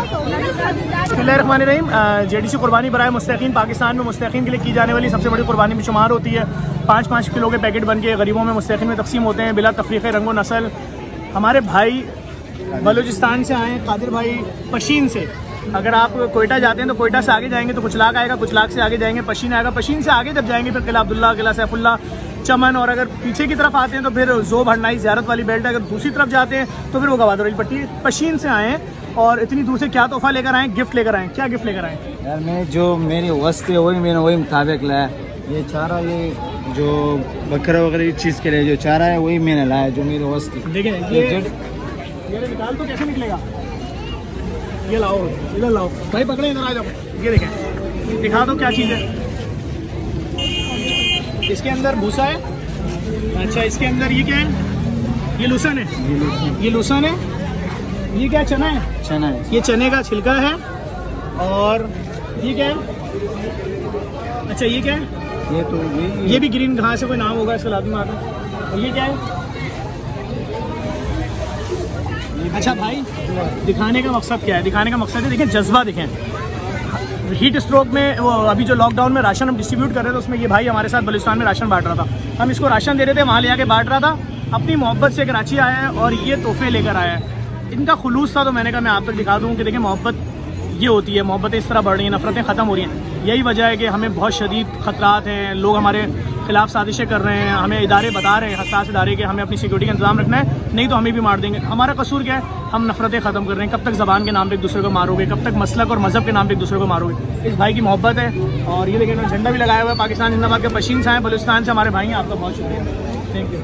बिस्मिल्लाहिर्रहमानिर्रहीम। JDC कुर्बानी बराए मुस्तकीन पाकिस्तान में मुस्तकीन के लिए की जाने वाली सबसे बड़ी कुर्बानी में शुमार होती है। 5-5 किलो के पैकेट बन के गरीबों में मुस्तकीन में तकसीम होते हैं बिला तफरीक़ रंग व नस्ल। हमारे भाई बलूचिस्तान से आए, कादिर भाई पशीन से। अगर आप कोयटा जाते हैं तो कोयटा से आगे जाएंगे तो कुचलाक आएगा, कुचलाक से आगे जाएंगे पशीन आएगा, पशीन से आगे जब जाएंगे फिर किला अब्दुल्ला, किला सैफुल्ला, चमन, और अगर पीछे की तरफ आते हैं तो फिर ज़ोब हरनाई ज़ियारत वाली बेल्ट है। अगर दूसरी तरफ जाते हैं तो फिर वो गवादर वाली पट्टी। पशीन से आए और इतनी दूर से क्या तोहफा लेकर आए, गिफ्ट लेकर आए, क्या गिफ्ट लेकर आए? यार मैं जो मेरी वस्त है मैंने वही मुताबिक लाया। ये चारा, ये जो बकरा वगैरह इस चीज़ के लिए जो चारा है वही मैंने लाया, जो मेरी वस्त है। देखें ये निकाल तो कैसे निकलेगा, ये लाओ इधर लाओ भाई, पकड़े इधर आ जाओ। ये देखें, दिखा दो क्या चीज़ है। इसके अंदर भूसा है। अच्छा, इसके अंदर ये क्या है? ये लूसन है। ये लूसन है। ये क्या चना है? चना है। ये चने का छिलका है। और ये क्या है? अच्छा, ये क्या है? ये भी ग्रीन घास है, कोई नाम होगा इसका लाजमी आता। और ये क्या है? अच्छा भाई, दिखाने का मकसद क्या है? दिखाने का मकसद है, देखें जज्बा, देखें हीट स्ट्रोक में वो अभी जो लॉकडाउन में राशन हम डिस्ट्रीब्यूट कर रहे थे उसमें ये भाई हमारे साथ बलूचिस्तान में राशन बांट रहा था। हम इसको राशन दे रहे थे, वहाँ ले आके बांट रहा था। अपनी मोहब्बत से कराची आया है और ये तोहफे लेकर आया है। इनका खुलूस था तो मैंने कहा मैं आप तक दिखा दूँ कि देखें मोहब्बत ये होती है, मोहब्बतें इस तरह बढ़ रही हैं, नफरतें ख़त्म हो रही हैं। यही वजह है कि हमें बहुत शदीद ख़तरात हैं, लोग हमारे खिलाफ साजिशें कर रहे हैं, हमें इदारे बता रहे हैं, हसास इदारे के, हमें अपनी सिक्योरिटी का इंतजाम रखना है, नहीं तो हमें भी मार देंगे। हमारा कसूर क्या है? हम नफरतें ख़त्म कर रहे हैं। कब तक ज़बान के नाम पे एक दूसरे को मारोगे? कब तक मसलक और मज़हब के नाम पे एक दूसरे को मारोगे? इस भाई की मोहब्बत है। और ये देखिए झंडा भी लगाया हुआ है पाकिस्तान जिंदाबाद के। पशीन से आए, बलूचिस्तान से हमारे भाई हैं। आपका बहुत शुक्रिया, थैंक यू।